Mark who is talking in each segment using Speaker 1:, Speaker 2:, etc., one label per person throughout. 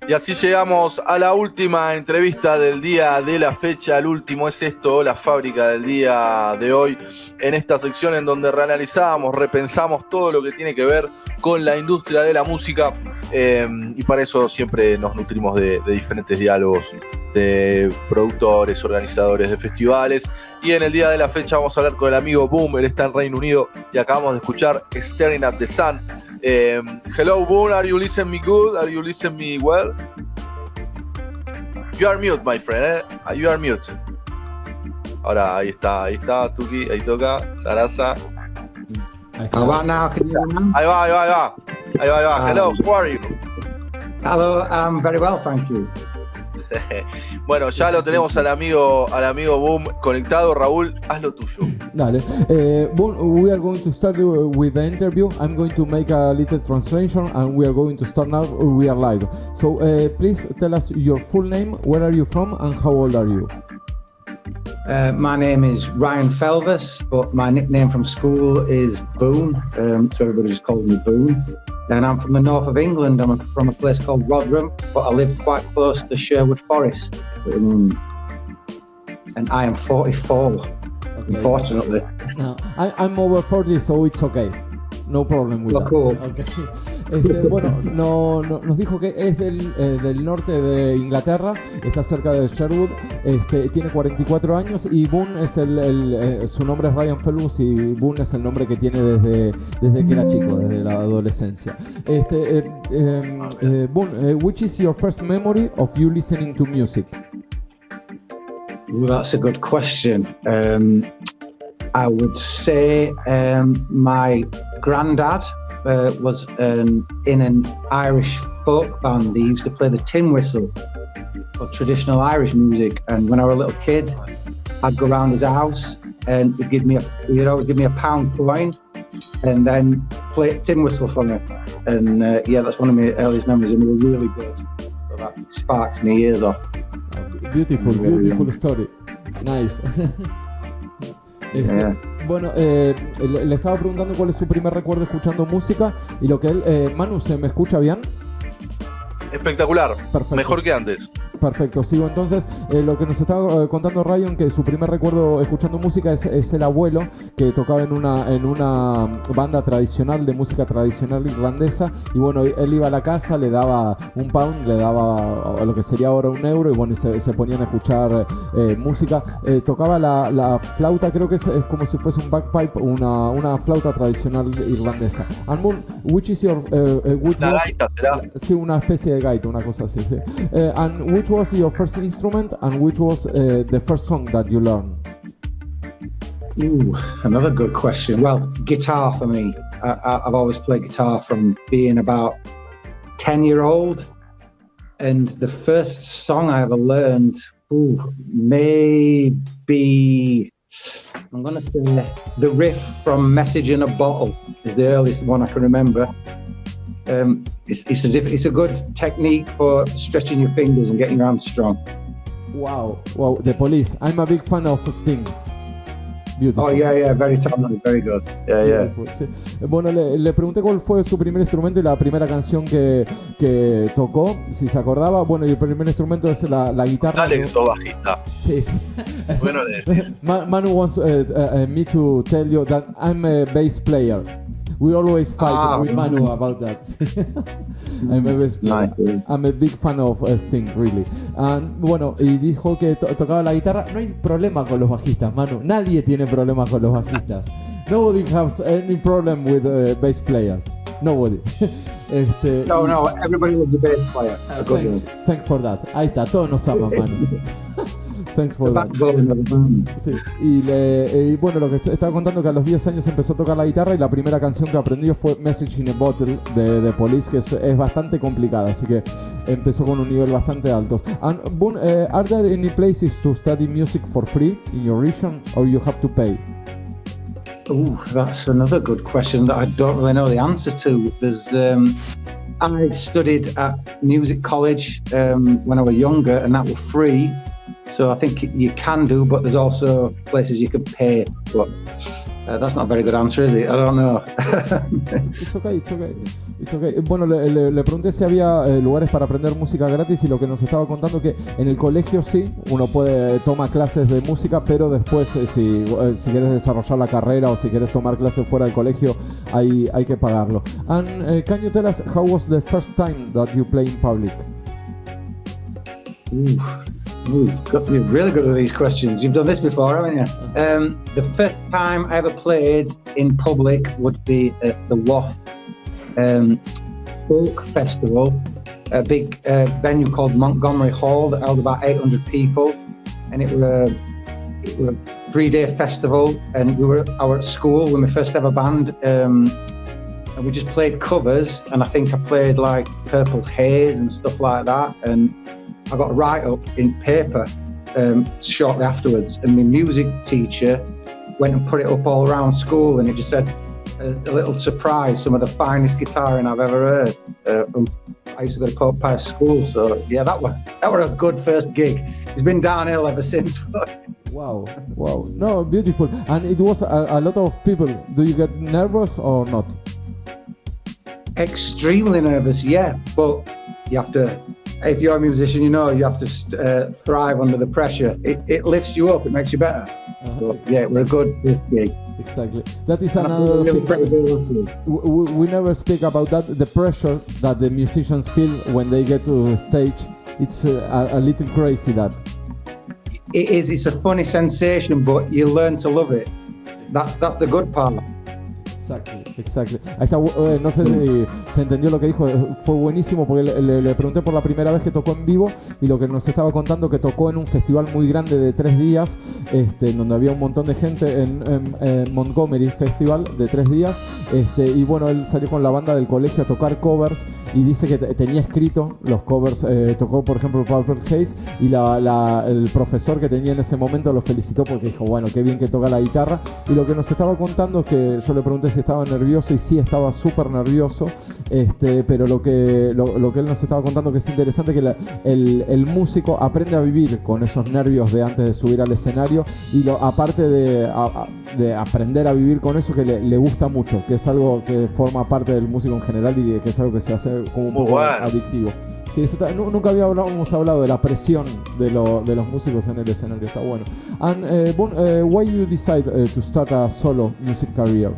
Speaker 1: Y así llegamos a la última entrevista del día de la fecha. El último es esto, la fábrica del día de hoy, en esta sección en donde reanalizamos, repensamos todo lo que tiene que ver con la industria de la música, y para eso siempre nos nutrimos de diferentes diálogos de productores, organizadores de festivales. Y en el día de la fecha vamos a hablar con el amigo BOON. Él está en Reino Unido y acabamos de escuchar Staring at the Sun. Hello BOON, are you listening me good? Are you listening me well? You are mute, my friend, You are mute. Ahora, ahí está, Tuki, ahí toca, Sarasa.
Speaker 2: How about now? Can you hear me now?
Speaker 1: Ahí va. Hello, how are you?
Speaker 2: Hello, I'm very well, thank you.
Speaker 1: Bueno, ya lo tenemos al amigo BOON conectado. Raúl, haz lo tuyo.
Speaker 3: Dale. BOON, we are going to start with the interview. I'm going to make a little translation and we are going to start now. We are live. So please tell us your full name, where are you from and how old are you?
Speaker 2: My name is Ryan Felvis, but my nickname from school is BOON, so everybody just calls me BOON. And I'm from the north of England. I'm from a place called Rotherham, but I live quite close to Sherwood Forest. And I am 44, okay. Unfortunately.
Speaker 3: No, I'm over 40, so it's okay. No problem with that.
Speaker 2: Cool.
Speaker 3: Okay. Bueno, nos dijo que es del norte de Inglaterra, está cerca de Sherwood, tiene 44 años y BOON es su nombre es Ryan Felvis y BOON es el nombre que tiene desde que era chico, desde la adolescencia. BOON, which is your first memory of you listening to music?
Speaker 2: Well, that's a good question. I would say my granddad was in an Irish folk band. He used to play the tin whistle for traditional Irish music. And when I was a little kid, I'd go around his house and he'd always give me a pound coin and then play tin whistle for me. And that's one of my earliest memories, and they were really good. So that sparked my ears off.
Speaker 3: Beautiful story. Nice. Bueno, le estaba preguntando cuál es su primer recuerdo escuchando música y lo que él... Manu, ¿se me escucha bien?
Speaker 1: Espectacular. Perfecto. Mejor que antes.
Speaker 3: Perfecto, sigo entonces. Lo que nos estaba contando Ryan, que su primer recuerdo escuchando música es el abuelo, que tocaba en una banda tradicional, de música tradicional irlandesa, y bueno, él iba a la casa, le daba un pound, le daba lo que sería ahora €1, y bueno, se ponían a escuchar música. Tocaba la flauta, creo que es como si fuese un bagpipe, una flauta tradicional irlandesa. And BOON, which is your...
Speaker 1: gaita, ¿será?
Speaker 3: Sí, una especie de gaita, una cosa así, sí. And which was your first instrument and which was the first song that you learned?
Speaker 2: Ooh, another good question. Well, guitar for me. I've always played guitar from being about 10-year-old. And the first song I ever learned, maybe, I'm going to say the riff from Message in a Bottle is the earliest one I can remember. It's a good technique for stretching your fingers and getting your hands strong.
Speaker 3: Wow, The Police. I'm a big fan of Sting. Beautiful.
Speaker 2: Oh, yeah, very talented, very good. Yeah.
Speaker 3: Sí. Bueno, le pregunté cuál fue su primer instrumento y la primera canción que tocó, si se acordaba. Bueno, y el primer instrumento es la guitarra.
Speaker 1: Dale, que sos bajista.
Speaker 3: Sí.
Speaker 1: Bueno,
Speaker 3: Manu wants me to tell you that I'm a bass player. We always fight with Manu about that. I'm a big fan of Sting, really. And, bueno, y dijo que tocaba la guitarra. No hay problema con los bajistas, Manu. Nadie tiene problemas con los bajistas. Nobody has any problem with bass players. Nobody.
Speaker 2: No, everybody was the bass player.
Speaker 3: Thanks for that. Ahí está, todos nos aman, Manu. Thanks for that. Sí. Y bueno, lo que estaba contando, que a los 10 años empezó a tocar la guitarra y la primera canción que aprendió fue Message in a Bottle de The Police, que es bastante complicada, así que empezó con un nivel bastante alto. And BOON, are there any places to study music for free in your region, or you have to pay?
Speaker 2: Ooh, that's another good question that I don't really know the answer to. There's I studied at music college when I was younger, and that was free. So I think you can do, but there's also places you can pay. But That's not a very good answer, is it? I don't know.
Speaker 3: It's okay. Bueno, le pregunté si había lugares para aprender música gratis y lo que nos estaba contando que en el colegio sí, uno toma clases de música, pero después si quieres desarrollar la carrera o si quieres tomar clases fuera del colegio hay que pagarlo. And can you tell us how was the first time that you play in public?
Speaker 2: You're really good at these questions. You've done this before, haven't you? The first time I ever played in public would be at the WAF Folk Festival, a big venue called Montgomery Hall that held about 800 people, and it was a 3-day festival. And we were at school when we first ever band, and we just played covers. And I think I played like Purple Haze and stuff like that, and I got a write-up in paper shortly afterwards, and my music teacher went and put it up all around school, and it just said, a little surprise, some of the finest guitaring I've ever heard. I used to go to Pope Pius School, so yeah, that was a good first gig. It's been downhill ever since.
Speaker 3: Wow. No, beautiful. And it was a lot of people. Do you get nervous or not?
Speaker 2: Extremely nervous, yeah, but you have to, if you're a musician, you know you have to thrive under the pressure. It lifts you up, it makes you better. So, yeah, we're a good gig.
Speaker 3: Exactly. That is another thing. We never speak about that, the pressure that the musicians feel when they get to the stage. It's a little crazy that.
Speaker 2: It is, it's a funny sensation, but you learn to love it. That's the good part.
Speaker 3: Exactly. Ahí está, no sé si se entendió lo que dijo, fue buenísimo porque le pregunté por la primera vez que tocó en vivo y lo que nos estaba contando que tocó en un festival muy grande de 3 días, donde había un montón de gente en Montgomery Festival de 3 días, y bueno, él salió con la banda del colegio a tocar covers y dice que tenía escrito los covers, tocó por ejemplo Purple Haze y el profesor que tenía en ese momento lo felicitó porque dijo, bueno, qué bien que toca la guitarra, y lo que nos estaba contando es que yo le pregunté si estaba nervioso y sí estaba súper nervioso, pero lo que él nos estaba contando que es interesante que el músico aprende a vivir con esos nervios de antes de subir al escenario y aparte de aprender a vivir con eso que le gusta mucho, que es algo que forma parte del músico en general y que es algo que se hace como un poco adictivo. Sí, nunca habíamos hablado de la presión de los músicos en el escenario, está bueno. And BOON, why you decide to start a solo music career?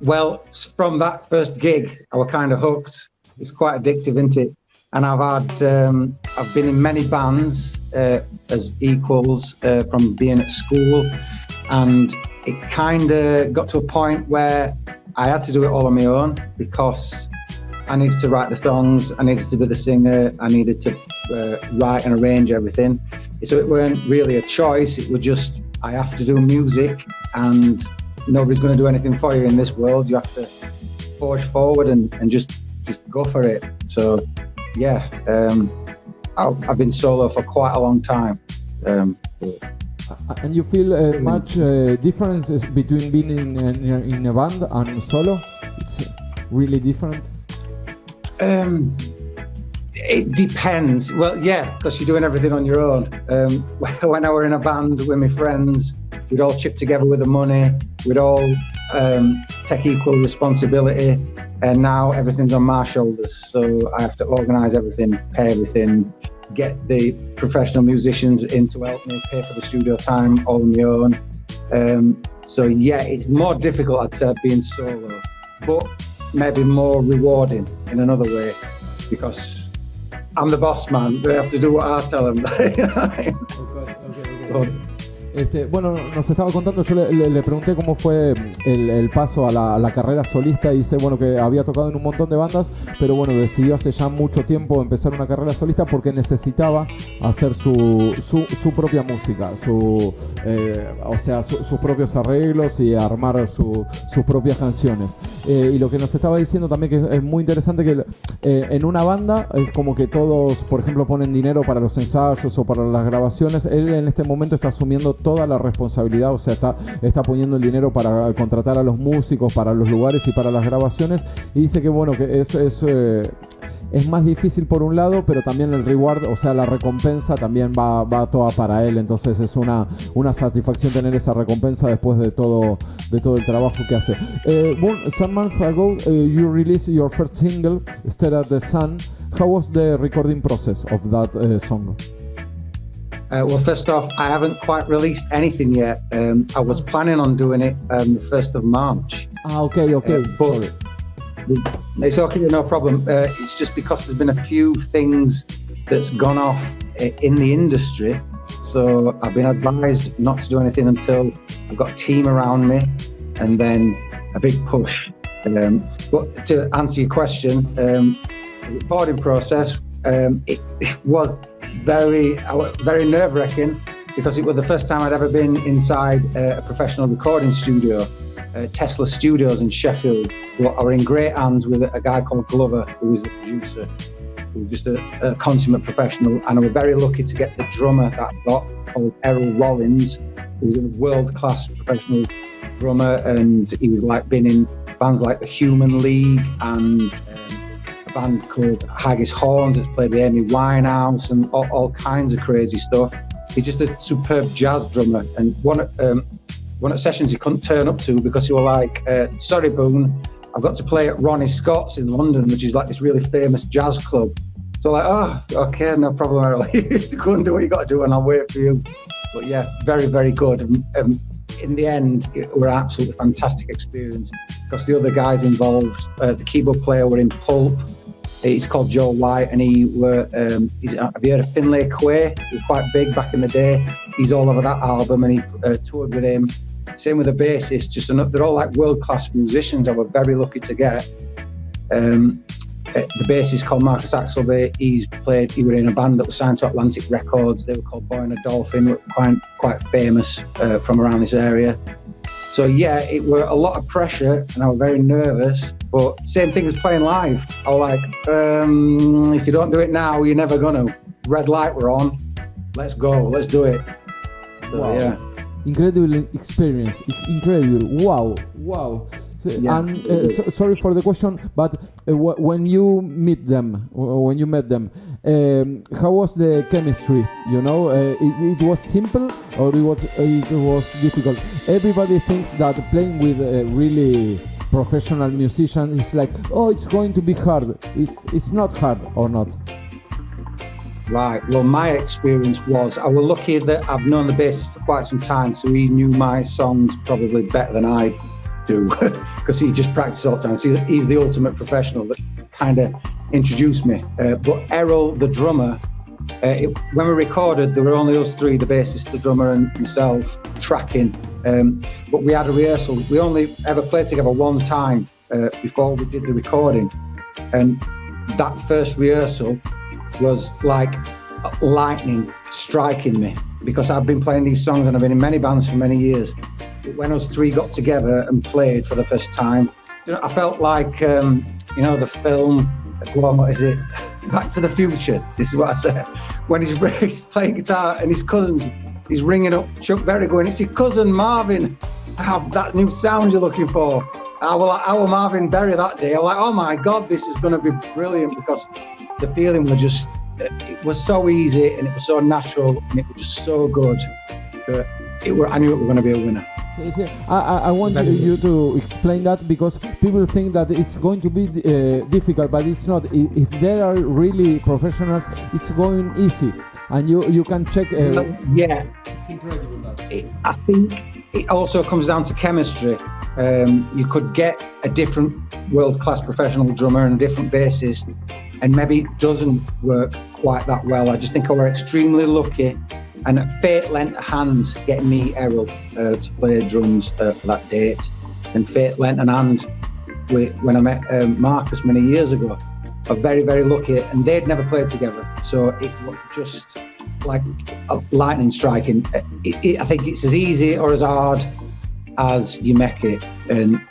Speaker 2: Well, from that first gig, I was kind of hooked. It's quite addictive, isn't it? And I've been in many bands as equals from being at school, and it kind of got to a point where I had to do it all on my own because I needed to write the songs, I needed to be the singer, I needed to write and arrange everything. So it weren't really a choice, it was just, I have to do music and nobody's going to do anything for you in this world. You have to forge forward and just go for it. So yeah, I've been solo for quite a long time.
Speaker 3: And you feel much differences between being in a band and solo? It's really different?
Speaker 2: It depends. Well, yeah, because you're doing everything on your own. When I were in a band with my friends, we'd all chip together with the money, we'd all take equal responsibility, and now everything's on my shoulders. So I have to organise everything, pay everything, get the professional musicians in to help me, pay for the studio time all on my own. So yeah, it's more difficult, I'd say, being solo, but maybe more rewarding in another way, because I'm the boss man, they have to do what I tell them.
Speaker 3: Okay. Bueno, nos estaba contando, yo le pregunté cómo fue el paso a la carrera solista y dice, bueno, que había tocado en un montón de bandas, pero bueno, decidió hace ya mucho tiempo empezar una carrera solista porque necesitaba hacer su propia música, o sea, sus propios arreglos y armar sus propias canciones. Y lo que nos estaba diciendo también que es muy interesante que en una banda es como que todos, por ejemplo, ponen dinero para los ensayos o para las grabaciones. Él en este momento está asumiendo toda la responsabilidad, o sea, está poniendo el dinero para contratar a los músicos, para los lugares y para las grabaciones, y dice que bueno, que es más difícil por un lado, pero también el reward, o sea, la recompensa también va toda para él. Entonces es una satisfacción tener esa recompensa después de todo el trabajo que hace. Boon, some months ago, you released your first single, Stare at the Sun. How was the recording process of that song?
Speaker 2: Well, first off, I haven't quite released anything yet. I was planning on doing it the 1st of March.
Speaker 3: Okay, sorry.
Speaker 2: It's okay, no problem. It's just because there's been a few things that's gone off in the industry. So I've been advised not to do anything until I've got a team around me and then a big push. But to answer your question, the recording process, it was very nerve-wracking because it was the first time I'd ever been inside a professional recording studio, Tesla Studios in Sheffield. But I were in great hands with a guy called Glover, who was the producer, who was just a consummate professional. And I was very lucky to get the drummer that I got, called Errol Rollins, who was a world-class professional drummer, and he was like been in bands like the Human League and a band called Haggis Horns that's played with Amy Winehouse and all kinds of crazy stuff. He's just a superb jazz drummer, and one of the sessions he couldn't turn up to because he was like, sorry Boon, I've got to play at Ronnie Scott's in London, which is like this really famous jazz club. So like, oh, okay, no problem, Errol. Go and do what you got to do and I'll wait for you. But yeah, very, very good. In the end, it was an absolutely fantastic experience because the other guys involved, the keyboard player were in Pulp. He's called Joe White, and have you heard of Finlay Quay? He was quite big back in the day. He's all over that album, and he toured with him. Same with the bassist. They're all like world-class musicians. I was very lucky to get. The bassist called Marcus Axelby. He was in a band that was signed to Atlantic Records. They were called Boy and a Dolphin, quite famous from around this area. So yeah, it were a lot of pressure, and I was very nervous. But same thing as playing live. I was like, if you don't do it now, you're never gonna. Red light we're on. Let's go. Let's do it. So,
Speaker 3: wow.
Speaker 2: Yeah.
Speaker 3: Incredible experience. Incredible. Wow.
Speaker 2: Yeah.
Speaker 3: And sorry for the question, but when you met them, how was the chemistry? You know, it was simple or it was difficult. Everybody thinks that playing with really professional musicians is like, oh, it's going to be hard. It's not hard or not.
Speaker 2: Right. Well, my experience was I was lucky that I've known the bassist for quite some time, so he knew my songs probably better than I do because he just practiced all the time. So he's the ultimate professional that kind of introduced me. But Errol, the drummer, when we recorded, there were only us three, the bassist, the drummer, and myself, tracking. But we had a rehearsal. We only ever played together one time before we did the recording, and that first rehearsal was like lightning striking me because I've been playing these songs and I've been in many bands for many years. But when us three got together and played for the first time, I felt like, the film, what is it? Back to the Future. This is what I said. When he's playing guitar and his cousins, he's ringing up Chuck Berry going, it's your cousin Marvin. I have that new sound you're looking for. I was Marvin Berry that day. I was like, oh my God, this is going to be brilliant because the feeling was it was so easy and it was so natural and it was just so good that I knew it was going to be a winner.
Speaker 3: I want you to explain that because people think that it's going to be difficult, but it's not. If they are really professionals, it's going easy, and you can check.
Speaker 2: Yeah,
Speaker 3: it's incredible.
Speaker 2: I think it also comes down to chemistry. You could get a different world-class professional drummer and a different bassist, and maybe it doesn't work quite that well. I just think I were extremely lucky. And fate lent a hand getting me Errol to play drums for that date. And fate lent an hand when I met Marcus many years ago. I'm very, very lucky. And they'd never played together. So it was just like a lightning striking. I think it's as easy or as hard as you make it. And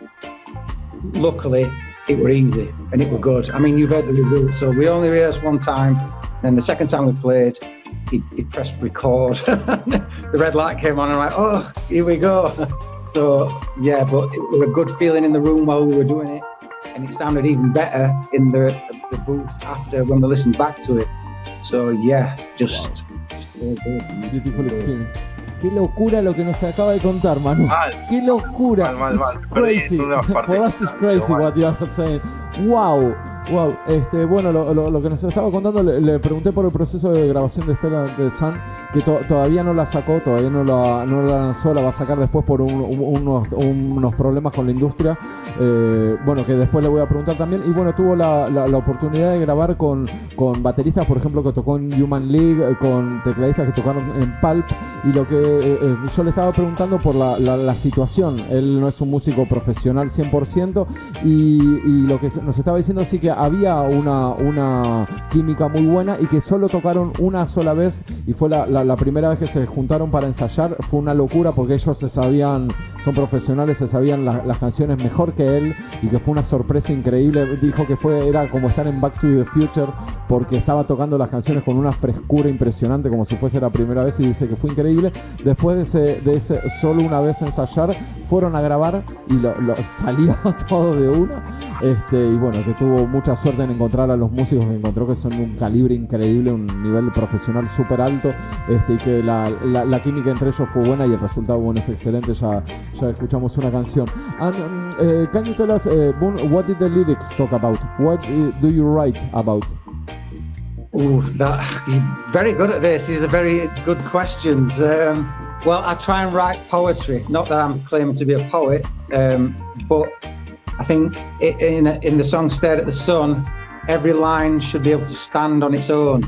Speaker 2: luckily, it were easy and it were good. I mean, you've heard the results. So we only rehearsed one time. Then the second time we played, he pressed record. The red light came on and I'm like, oh, here we go. So yeah, but it was a good feeling in the room while we were doing it, and it sounded even better in the the booth after when we listened back to it. So yeah, just
Speaker 3: beautiful experience. Qué locura lo que nos acaba de contar, Manu. Qué locura.
Speaker 1: Mal.
Speaker 3: Crazy. For us it's crazy what you are saying. Wow. Bueno, lo que nos estaba contando, le pregunté por el proceso de grabación de Stella de Sun, que todavía no la sacó, todavía no la lanzó, la va a sacar después por unos problemas con la industria, bueno, que después le voy a preguntar también. Y bueno, tuvo la oportunidad de grabar con bateristas, por ejemplo, que tocó en Human League, con tecladistas que tocaron en Pulp, y lo que yo le estaba preguntando por la situación. Él no es un músico profesional 100%, y lo que nos estaba diciendo sí que había una química muy buena y que solo tocaron una sola vez, y fue la primera vez que se juntaron para ensayar. Fue una locura porque ellos son profesionales, se sabían las canciones mejor que él, y que fue una sorpresa increíble. Dijo que era como estar en Back to the Future, porque estaba tocando las canciones con una frescura impresionante, como si fuese la primera vez, y dice que fue increíble. Después de ese solo una vez ensayar, fueron a grabar y salió todo de una, y bueno, que tuvo mucha suerte en encontrar a los músicos que encontró, que son un calibre increíble, un nivel profesional súper alto, y que la química entre ellos fue buena y el resultado, bueno, es excelente. Ya escuchamos una canción. And can you tell us, Boon, what did the lyrics talk about? What do you write about?
Speaker 2: You're very good at this. These are very good questions. Well, I try and write poetry. Not that I'm claiming to be a poet, but I think in the song "Stared at the Sun," every line should be able to stand on its own,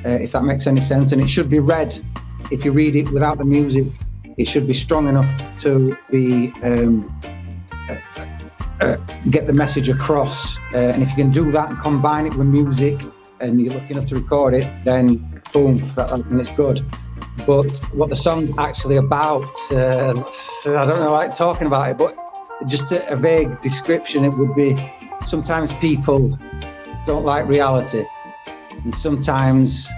Speaker 2: if that makes any sense, and it should be read. If you read it without the music, it should be strong enough to be get the message across. And if you can do that and combine it with music, and you're lucky enough to record it, then boom, and it's good. But what the song's actually about, I don't know, like talking about it, but just a vague description, it would be sometimes people don't like reality, and sometimes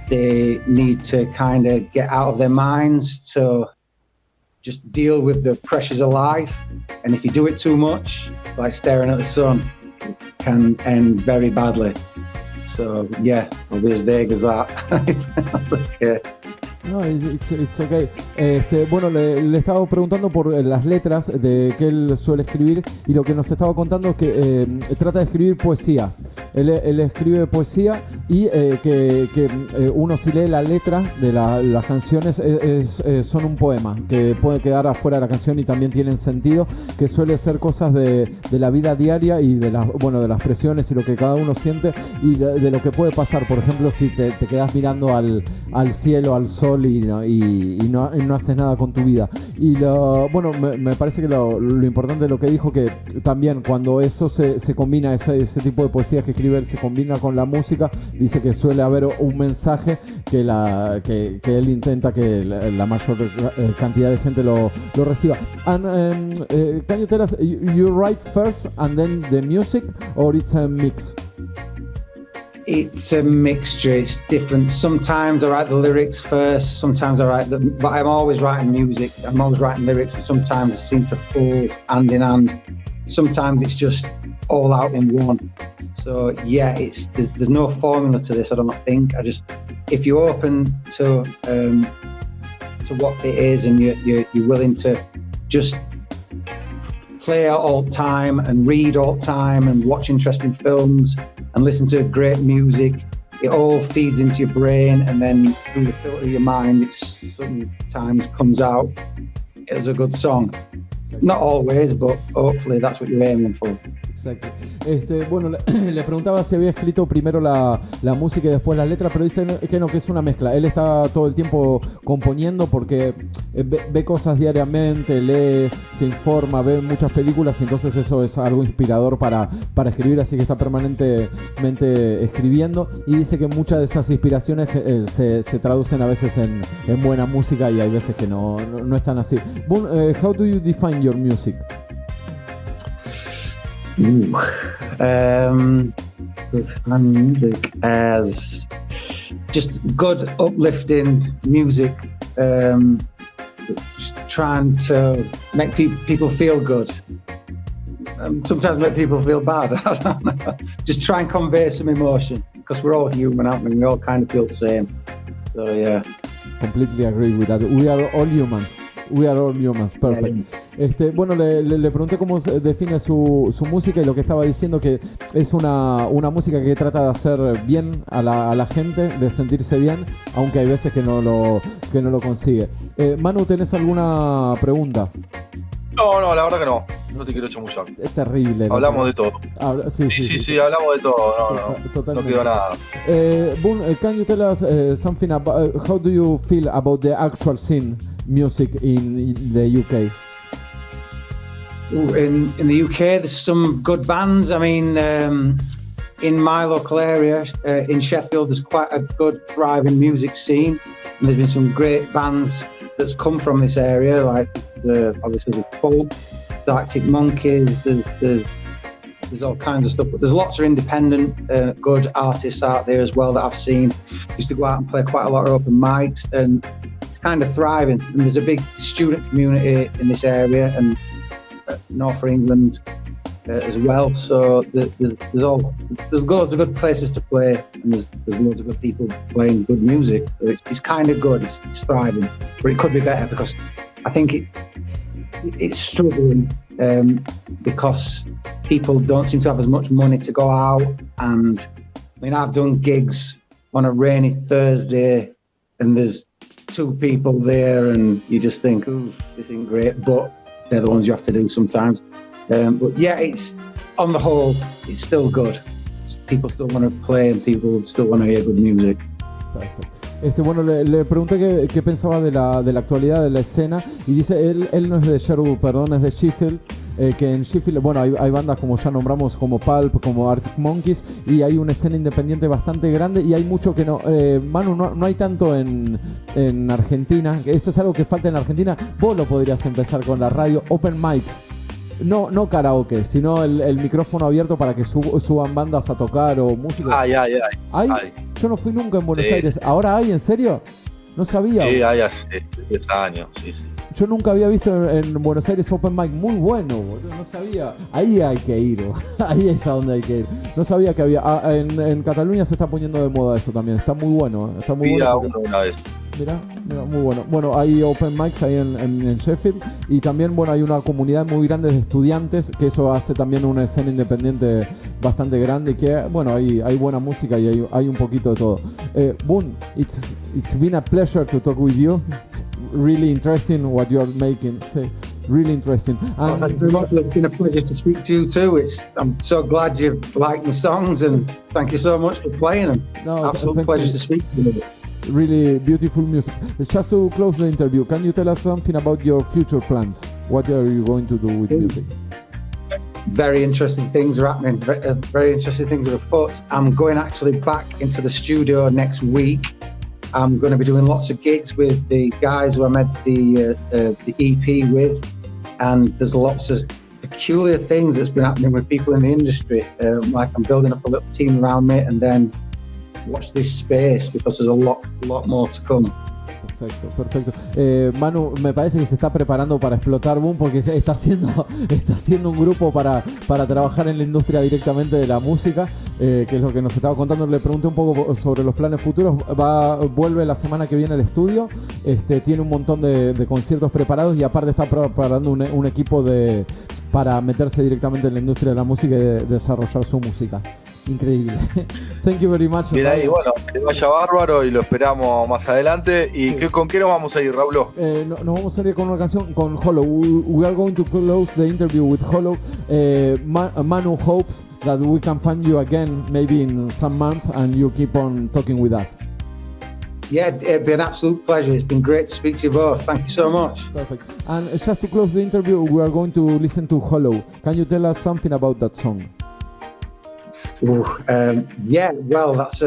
Speaker 2: they need to kind of get out of their minds to just deal with the pressures of life. And if you do it too much, like staring at the sun, it can end very badly. So yeah, I'll be as vague as that. That's okay.
Speaker 3: No, it's okay. Bueno, le estaba preguntando por las letras que él suele escribir, y lo que nos estaba contando es que trata de escribir poesía. Él escribe poesía, y que uno, si lee la letra de las canciones, son un poema que puede quedar afuera de la canción y también tienen sentido, que suele ser cosas de la vida diaria y de las presiones y lo que cada uno siente, y de lo que puede pasar. Por ejemplo, si te quedas mirando al cielo, al sol, y no haces nada con tu vida. Y bueno, me parece que lo importante de lo que dijo, que también cuando eso se combina, ese tipo de poesía que escribe él se combina con la música, dice que suele haber un mensaje que él intenta que la mayor cantidad de gente lo reciba. And can you tell us, you write first and then the music, or it's a mix?
Speaker 2: It's a mixture, it's different. Sometimes I write the lyrics first, sometimes I write but I'm always writing music, I'm always writing lyrics, and sometimes it seems to fall hand in hand. Sometimes it's just all out in one. So yeah, there's no formula to this, I don't think. If you're open to what it is, and you're willing to just play all the time and read all the time and watch interesting films and listen to great music, it all feeds into your brain, and then through the filter of your mind, it sometimes comes out as a good song. Not always, but hopefully that's what you're aiming for.
Speaker 3: Exacto. Bueno, le preguntaba si había escrito primero la música y después la letra, pero dice que no, que es una mezcla. Él está todo el tiempo componiendo porque ve cosas diariamente, lee, se informa, ve muchas películas, y entonces eso es algo inspirador para escribir, así que está permanentemente escribiendo, y dice que muchas de esas inspiraciones se traducen a veces en buena música, y hay veces que no están así. Boon, how do you define your music?
Speaker 2: Music as just good, uplifting music, just trying to make people feel good. sometimes make people feel bad. I don't know. Just try and convey some emotion, because we're all human, aren't we? We all kind of feel the same. So yeah.
Speaker 3: Completely agree with that. We are all humans. We are all humans. Perfect. Bueno, le pregunté cómo define su música, y lo que estaba diciendo que es una música que trata de hacer bien a la gente, de sentirse bien, aunque hay veces que no lo consigue. Manu, ¿tenés alguna pregunta?
Speaker 1: No, la verdad que no. No te quiero echar mucho.
Speaker 3: Es terrible.
Speaker 1: Hablamos de todo. Sí, hablamos de todo. No quedó nada.
Speaker 3: Boon, can you tell us something about how do you feel about the actual scene music in the UK?
Speaker 2: In the UK, there's some good bands. I mean, in my local area, in Sheffield, there's quite a good thriving music scene. And there's been some great bands that's come from this area, like obviously the Pulp, the Arctic Monkeys, there's all kinds of stuff. But there's lots of independent, good artists out there as well that I've seen. Used to go out and play quite a lot of open mics, and it's kind of thriving. And there's a big student community in this area, and North England as well. So there's loads of good places to play, and there's loads of good people playing good music. So it's kind of good. It's thriving, but it could be better, because I think it's struggling because people don't seem to have as much money to go out. And I mean, I've done gigs on a rainy Thursday, and there's 2 people there, and you just think, "Ooh, this isn't great," but they're the ones you have to do sometimes. But yeah, it's on the whole, it's still good. People still want to play, and people still want to hear good music.
Speaker 3: Perfecto. Bueno, le pregunté qué pensaba de la actualidad de la escena, y dice, él no es de Sherwood, perdón, es de Sheffield. Que en Sheffield, bueno, hay bandas como ya nombramos, como Pulp, como Arctic Monkeys, y hay una escena independiente bastante grande, y hay mucho que no. Manu, no hay tanto en Argentina. Eso es algo que falta en Argentina. Vos lo podrías empezar con la radio, open mics. No karaoke, sino el micrófono abierto para que suban bandas a tocar o música.
Speaker 1: Ay.
Speaker 3: Yo no fui nunca en Buenos Aires. ¿Ahora hay? ¿En serio? No sabía.
Speaker 1: Sí, hay hace 10 años, sí.
Speaker 3: Yo nunca había visto en Buenos Aires open mic muy bueno, boludo. No sabía. Ahí hay que ir, ahí es a donde hay que ir. No sabía que había. En Cataluña se está poniendo de moda eso también. Está muy bueno. Está muy
Speaker 1: bueno.
Speaker 3: Una vez. Mira, muy bueno. Bueno, hay open mics ahí en Sheffield, y también, bueno, hay una comunidad muy grande de estudiantes, que eso hace también una escena independiente bastante grande, y que, bueno, hay buena música y hay un poquito de todo. Boon, it's been a pleasure to talk with you. It's really interesting what you're making. Really interesting.
Speaker 2: And thank you very much. It's been a pleasure to speak to you too. I'm so glad you like the songs, and thank you so much for playing them.
Speaker 3: No,
Speaker 2: absolute pleasure to speak to you.
Speaker 3: Really beautiful music. Just to close the interview, can you tell us something about your future plans? What are you going to do with music?
Speaker 2: Very interesting things are happening. Very interesting things are afoot. I'm going actually back into the studio next week. I'm going to be doing lots of gigs with the guys who I made the EP with, and there's lots of peculiar things that's been happening with people in the industry. Like I'm building up a little team around me, and then watch this space, because there's a lot more to come.
Speaker 3: Perfecto. Manu, me parece que se está preparando para explotar Boom, porque está haciendo un grupo para trabajar en la industria directamente de la música, que es lo que nos estaba contando. Le pregunté un poco sobre los planes futuros. Vuelve la semana que viene al estudio. Tiene un montón de conciertos preparados, y aparte está preparando un equipo para meterse directamente en la industria de la música y desarrollar su música. Increíble. Thank you very much.
Speaker 1: Bien ahí, bueno, que vaya bárbaro, y lo esperamos más adelante. ¿Y con qué nos vamos a ir, Raúl?
Speaker 3: Nos vamos a ir con una canción con Hollow. We are going to close the interview with Hollow. Manu hopes that we can find you again, maybe in some month, and you keep on talking with us.
Speaker 2: Yeah, it'd be an absolute pleasure. It's been great to speak to you both. Thank you so much.
Speaker 3: Perfect. And just to close the interview, we are going to listen to Hollow. Can you tell us something about that song?
Speaker 2: Yeah, well, that's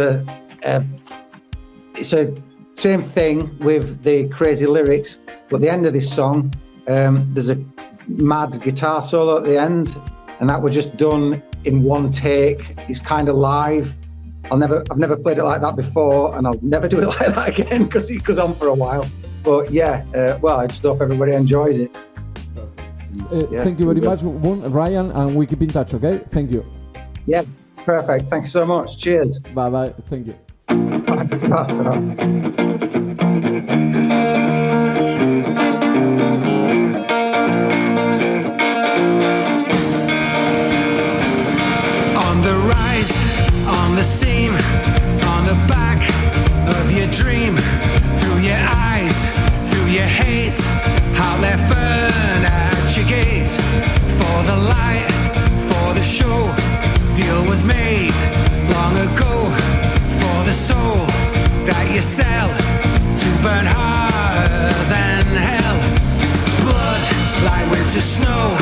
Speaker 2: it's a same thing with the crazy lyrics, but at the end of this song, there's a mad guitar solo at the end, and that was just done in one take. It's kind of live. I've never played it like that before, and I'll never do it like that again, because it goes on for a while. But yeah, well, I just hope everybody enjoys it.
Speaker 3: Thank you very much, Boon, Ryan, and we keep in touch, okay? Thank you.
Speaker 2: Yeah, perfect. Thanks so much. Cheers.
Speaker 3: Bye. Thank you.
Speaker 4: On the rise, on the seam, on the back of your dream, through your eyes, through your hate, how they burn at your gate. For the light, for the show, deal was made long ago. For the soul that you sell, to burn harder than hell. Blood like winter snow,